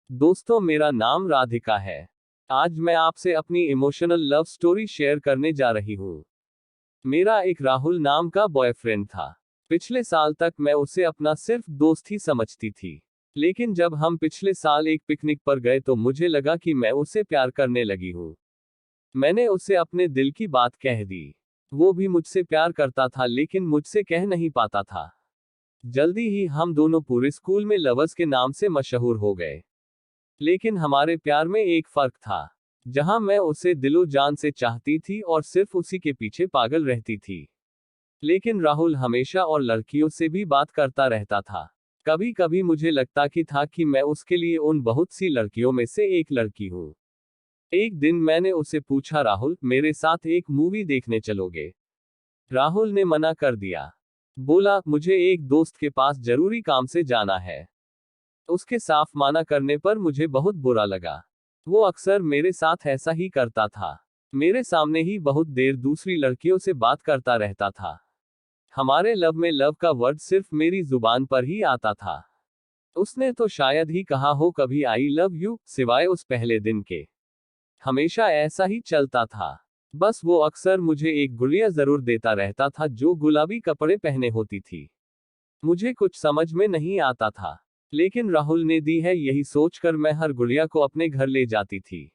दोस्तों, मेरा नाम राधिका है। आज मैं आपसे अपनी इमोशनल लव स्टोरी शेयर करने जा रही हूँ। मेरा एक राहुल नाम का बॉयफ्रेंड था। पिछले साल तक मैं उसे अपना सिर्फ दोस्त ही समझती थी। लेकिन जब हम पिछले साल एक पिकनिक पर गए तो मुझे लगा कि मैं उसे प्यार करने लगी हूँ। मैंने उसे अपने दिल की बात कह दी। वो भी मुझसे प्यार करता था लेकिन मुझसे कह नहीं पाता था। जल्दी ही हम दोनों पूरे स्कूल में लवर्स के नाम से मशहूर हो गए। लेकिन हमारे प्यार में एक फर्क था। जहां मैं उसे दिलो जान से चाहती थी और सिर्फ उसी के पीछे पागल रहती थी, लेकिन राहुल हमेशा और लड़कियों से भी बात करता रहता था। कभी कभी मुझे लगता कि मैं उसके लिए उन बहुत सी लड़कियों में से एक लड़की हूँ। एक दिन मैंने उसे पूछा, राहुल, मेरे साथ एक मूवी देखने चलोगे? राहुल ने मना कर दिया। बोला, मुझे एक दोस्त के पास जरूरी काम से जाना है। उसके साफ माना करने पर मुझे बहुत बुरा लगा। वो अक्सर मेरे साथ ऐसा ही करता था। मेरे सामने ही बहुत देर दूसरी लड़कियों से बात करता रहता था। हमारे लव में लव का वर्ड सिर्फ मेरी जुबान पर ही आता था। उसने तो शायद ही कहा हो कभी आई लव यू, सिवाय उस पहले दिन के। हमेशा ऐसा ही चलता था। बस वो अक्सर मुझे एक गुड़िया जरूर देता रहता था जो गुलाबी कपड़े पहने होती थी। मुझे कुछ समझ में नहीं आता था, लेकिन राहुल ने दी है यही सोचकर मैं हर गुड़िया को अपने घर ले जाती थी।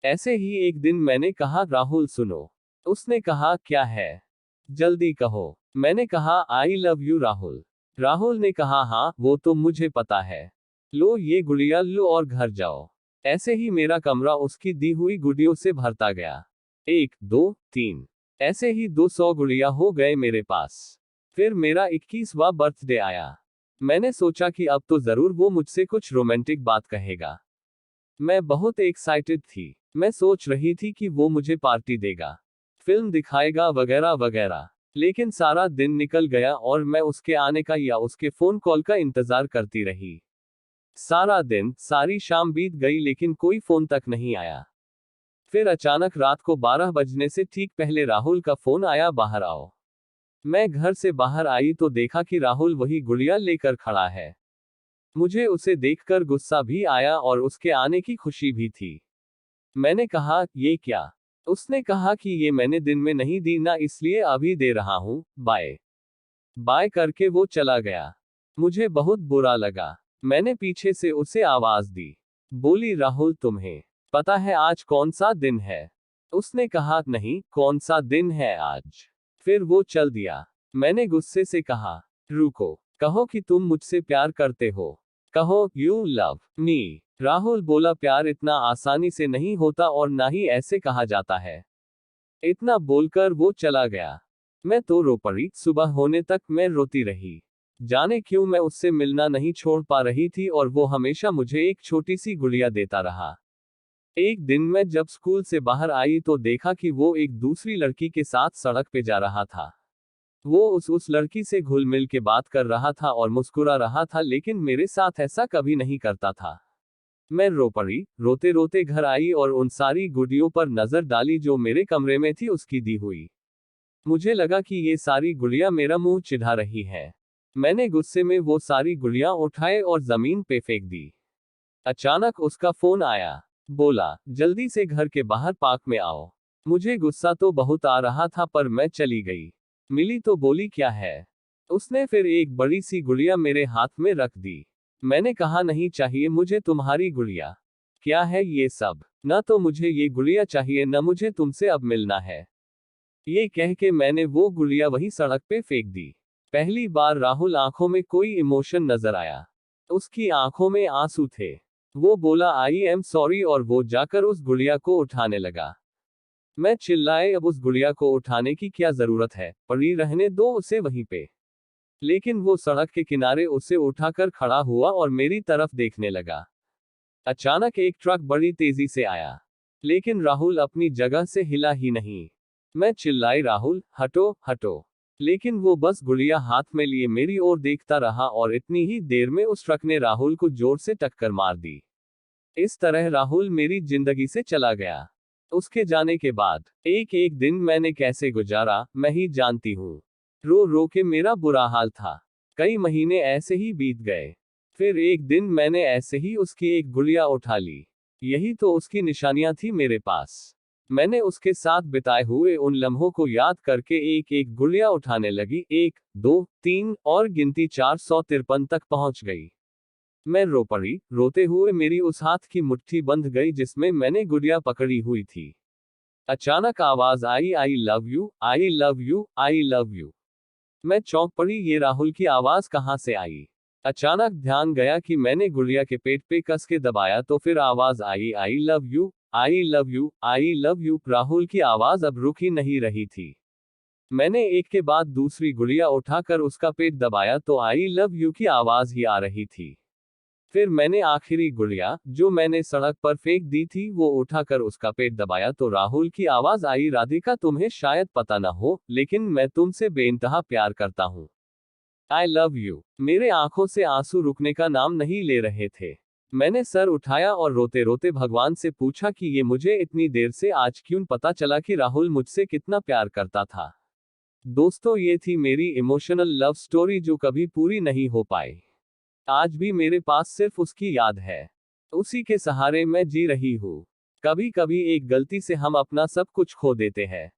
ऐसे ही एक दिन मैंने कहा, राहुल सुनो। उसने कहा, क्या है? जल्दी कहो। मैंने कहा, आई लव यू राहुल। राहुल ने कहा, हाँ वो तो मुझे पता है। लो ये गुड़िया लो और घर जाओ। ऐसे ही मेरा कमरा उसकी दी हुई गुड़ियों से भरता गया। 1, 2, 3, ऐसे ही 200 गुड़िया हो गए मेरे पास। फिर मेरा 21वां बर्थडे आया। मैंने सोचा कि अब तो जरूर वो मुझसे कुछ रोमांटिक बात कहेगा। मैं बहुत एक्साइटेड थी। मैं सोच रही थी कि वो मुझे पार्टी देगा, फिल्म दिखाएगा वगैरह वगैरह। लेकिन सारा दिन निकल गया और मैं उसके आने का या उसके फोन कॉल का इंतजार करती रही। सारा दिन, सारी शाम बीत गई लेकिन कोई फोन तक नहीं आया। फिर अचानक रात को 12 बजने से ठीक पहले राहुल का फोन आया, बाहर आओ। मैं घर से बाहर आई तो देखा कि राहुल वही गुड़िया लेकर खड़ा है। मुझे उसे देखकर गुस्सा भी आया और उसके आने की खुशी भी थी। मैंने कहा, ये क्या? उसने कहा कि ये मैंने दिन में नहीं दी ना, इसलिए अभी दे रहा हूँ, बाय। बाय करके वो चला गया। मुझे बहुत बुरा लगा। मैंने पीछे से उसे आवाज दी। बोली, राहुल तुम्हें पता है आज कौन सा दिन है? उसने कहा, नहीं, कौन सा दिन है आज? फिर वो चल दिया। मैंने गुस्से से कहा, रुको, कहो कि तुम मुझसे प्यार करते हो। कहो, यू लव मी। राहुल बोला, प्यार इतना आसानी से नहीं होता और ना ही ऐसे कहा जाता है। इतना बोलकर वो चला गया। मैं तो रो पड़ी। सुबह होने तक मैं रोती रही। जाने क्यों मैं उससे मिलना नहीं छोड़ पा रही थी और वो हमेशा मुझे एक छोटी सी गुड़िया देता रहा। एक दिन मैं जब स्कूल से बाहर आई तो देखा कि वो एक दूसरी लड़की के साथ सड़क पे जा रहा था। वो उस लड़की से घुल मिल के बात कर रहा था और मुस्कुरा रहा था, लेकिन मेरे साथ ऐसा कभी नहीं करता था। मैं रो पड़ी। रोते रोते घर आई और उन सारी गुड़ियों पर नजर डाली जो मेरे कमरे में थी उसकी दी हुई। मुझे लगा कि ये सारी गुड़िया मेरा मुंह चिढ़ा रही है। मैंने गुस्से में वो सारी गुड़िया उठाए और जमीन पे फेंक दी। अचानक उसका फोन आया। बोला, जल्दी से घर के बाहर पार्क में आओ। मुझे गुस्सा तो बहुत आ रहा था पर मैं चली गई। मिली तो बोली, क्या है? उसने फिर एक बड़ी सी गुड़िया मेरे हाथ में रख दी। मैंने कहा, नहीं चाहिए मुझे तुम्हारी गुड़िया। क्या है ये सब? न तो मुझे ये गुड़िया चाहिए न मुझे तुमसे अब मिलना है। ये कह के मैंने वो गुड़िया वही सड़क पे फेंक दी। पहली बार राहुल आंखों में कोई इमोशन नजर आया। उसकी आंखों में आंसू थे। वो बोला, आई एम सॉरी, और वो जाकर उस गुड़िया को उठाने लगा। मैं चिल्लाए, अब उस गुड़िया को उठाने की क्या जरूरत है, पड़ी रहने दो उसे वहीं पे। लेकिन वो सड़क के किनारे उसे उठाकर खड़ा हुआ और मेरी तरफ देखने लगा। अचानक एक ट्रक बड़ी तेजी से आया, लेकिन राहुल अपनी जगह से हिला ही नहीं। मैं चिल्लाई, राहुल हटो हटो। लेकिन वो बस गुड़िया हाथ में लिए मेरी ओर देखता रहा और इतनी ही देर में उस ट्रक ने राहुल को जोर से टक्कर मार दी। इस तरह राहुल मेरी जिंदगी से चला गया। उसके जाने के बाद एक एक दिन मैंने कैसे गुजारा मैं ही जानती हूँ। रो रो के मेरा बुरा हाल था। कई महीने ऐसे ही बीत गए। फिर एक दिन मैंने ऐसे ही उसकी एक गुड़िया उठा ली। यही तो उसकी निशानियां थी मेरे पास। मैंने उसके साथ बिताए हुए उन लम्हों को याद करके एक एक गुड़िया उठाने लगी। 1, 2, 3 और गिनती 453 तक पहुंच गई। मैं रो पड़ी। रोते हुए मेरी उस हाथ की मुट्ठी बंध गई जिसमें मैंने गुड़िया पकड़ी हुई थी। अचानक आवाज आई, I love you, I love you, I love you. मैं चौंक पड़ी, ये राहुल की आवाज कहां से आई। अचानक ध्यान गया कि मैंने गुड़िया के पेट पे कस के दबाया तो फिर आवाज आई, I love you, I love you, I love you. Rahul की आवाज अब रुक ही नहीं रही थी। मैंने एक के बाद दूसरी गुड़िया उठाकर उसका पेट दबाया तो आई लव यू की आवाज ही आ रही थी। फिर मैंने आखिरी गुड़िया, जो मैंने सड़क पर फेंक दी थी, वो उठाकर उसका पेट दबाया तो राहुल की आवाज आई, राधिका तुम्हें शायद पता ना हो, लेकिन मैं तुमसे बेइंतहा प्यार करता हूँ। आई लव यू। मेरे आंखों से आंसू रुकने का नाम नहीं ले रहे थे। मैंने सर उठाया और रोते रोते भगवान से पूछा कि ये मुझे इतनी देर से आज क्यों पता चला कि राहुल मुझसे कितना प्यार करता था। दोस्तों, ये थी मेरी इमोशनल लव स्टोरी जो कभी पूरी नहीं हो पाई। आज भी मेरे पास सिर्फ उसकी याद है। उसी के सहारे मैं जी रही हूँ। कभी कभी एक गलती से हम अपना सब कुछ खो देते हैं।